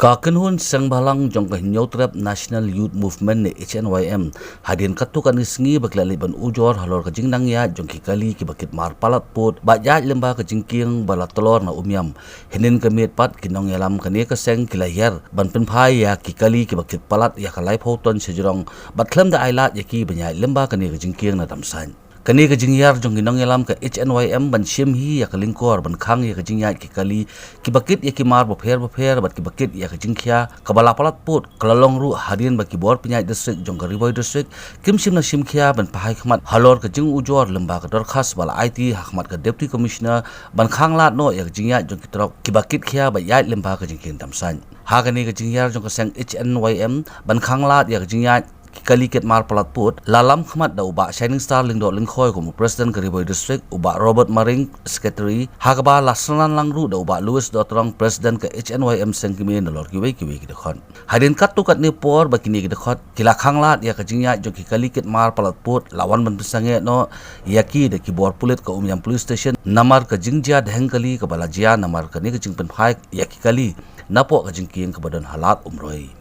Kakenhun sang balang jong ka Hinyotrap National Youth Movement ni HNYM hadin katukan isngi baglaliban ujor halor ka jingnang ya jong kikali kibakit mar palat put bajaj lemba ka jingking balatolor na umyam hinin kamit pat kinong yalam kani ka seng kilayar ban penpai ya kikali kibakit palat ya kalai photon sejurong batlem da ailat ya ki banyai lemba kani ka jingking na tamsan kani ka jingyar jong ginong yalam ka HNYM ban shimhi ya kalingkor ban khang ya ka jingyai kikali kibakit ya kimar bapher bat kibakit ya ka jingkhya kabala palat put kalalong ru hadin ba kibor pinyai district jong ka Riboy district kimsim na shimkhya ban pahai khmat halor ka jing ujor lemba ka dorkhas bala IT hakmat ka deputy commissioner ban khang lat no ya ka jingyai jong kitrok kibakit khya ba yai lemba ka jingkin tamsan ha kani ka jingyar jong ka seng HNYM ban khang lat ya ka jingyai kali ket mar palat put lalam khmat da uba Shining Star lingdo lingkhoi ko president ka Riboy district uba Robert Maring secretary hagaba lasnan langru da uba Louis Dotrong president ka HNYM sengkimi na lor kiwe ki dekhon hadin kat tu kat ni por bakini ki dekhot kila khanglat ya ka jingya jo ki kali ket mar palat put lawan ban sange no yaki de ki bor pulit ka umyam police station namar ka jingja dhengkali ka balajia namar ka ni ka jingpen phai yaki kali napo ka jingking ka badan halat umroi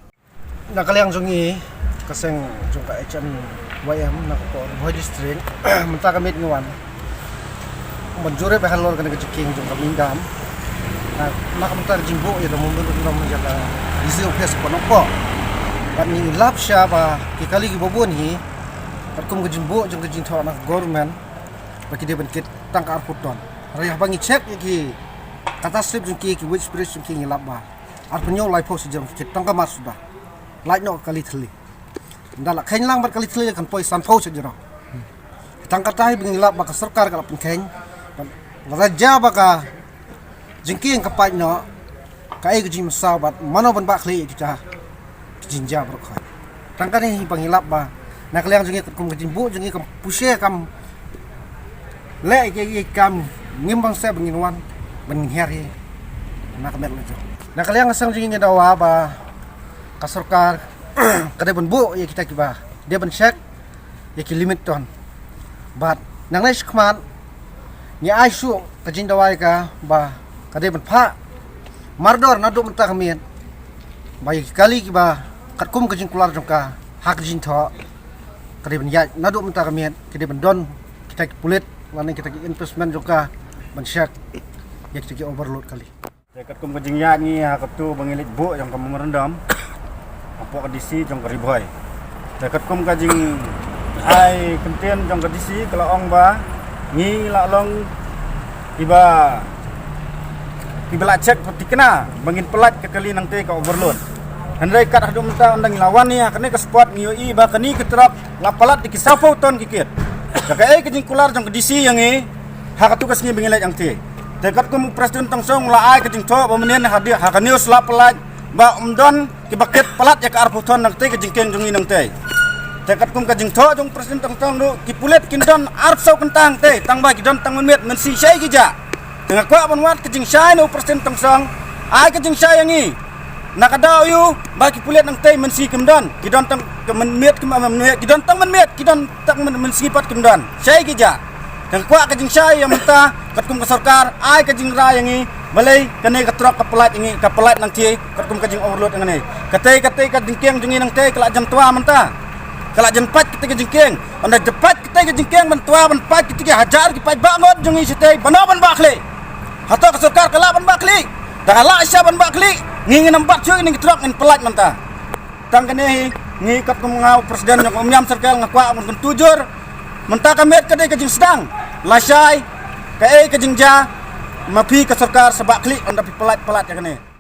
nakalyang jongi kaseng jongka HNYM nakako Riboy district menta kamit ngawan menjure pe halor kana kejiking jongka mindam nak mentar jingbo ya do mundur nom jala isi ofes ponoko kan ni lap sya ba kikali ki bobon hi kum kejimbo jong kejintho nak government baki de benkit tangka arputon raya bangi check ki kata slip jongki ki which bridge jongki ni lap ba arpunyo lai post jong ki tangka masuda like no kali thli ndala khen lang bat kali thle kan poi san phau chjero tangka tai bingilap baka sarkar kala pengkhen raja baka jingking kapai no kai gujim sabat mano ban ba khli kita jinja bro khai tangka ni bangilap ba nakliang jingi kum gujimbu jingi kam pushe kam le ke kam ngimbang se benginwan bengheri nakmer lejo nakliang sang jingi dawa ba ka sarkar kada benbu ya kita kiba dia ben check ya ki limit ton bat nang nai khman ni ai su ka jin dawai ka ba kada ben pha mardor na do menta kamian ba ya kali kiba kat kum ka jin kular jongka hak jin tho kada ben ya na do menta kamian kada ben don kita ki pulit wan kita ki investment jongka ben check ya kita ki overload kali kat kum ka jin ya ni hak tu bangilit bu yang kamu merendam apa kondisi jong Riboy dekat kum kajing ai kentian jong kondisi kalau ong ba ngi la long tiba la cek peti kena bangin pelat ke kali nang te ka overload handai kat hadu menta undang lawan ni kene ke spot ngioi ba kani ketrap la palat di kisafau ton kikit kakai kajing kular jong kondisi yang ngi hakatu kasni bangin la yang te dekat kum presiden tangsong la ai kajing tho ba menen hadia hakanius la pelat ba umdon kibakit palat ya ka arputon nang te kejingkeng jongi nang te dekat kum kajing tho jong presiden tang do kipulet kindon arp sau kentang te tang ba kidon tang menmet men si syai gija tengah kwa ban wat kejing syai no presiden tang song ai kejing syai yangi nakadau yu ba kipulet nang te men si kimdon kidon tang menmet kidon tang menmet kidon tang men si pat kimdon syai gija tengah kwa kejing syai yang menta kat kum ka sarkar ai kejing ra yangi balai kene katrok kapelat ini kapelat nang tie katum kajing overload ngene kate ka jingkeng jungi nang te kala jam tua menta kala jam 4 kita jingkeng anda jepat kita jingkeng ban tua ban 4 kita hajar ki pai bangot jungi site banaban bakli hato ka sarkar kala ban bakli dala asya ban bakli ngingi nampak cuy ning truk ngan pelat menta tang kene ngi kat ngau presiden yang umyam sarkal ngakwa mun tujur menta kamet kade kajing sedang lasai kae kajing ja mapi ke sarkar sebab klik anda pelat-pelat yang ini.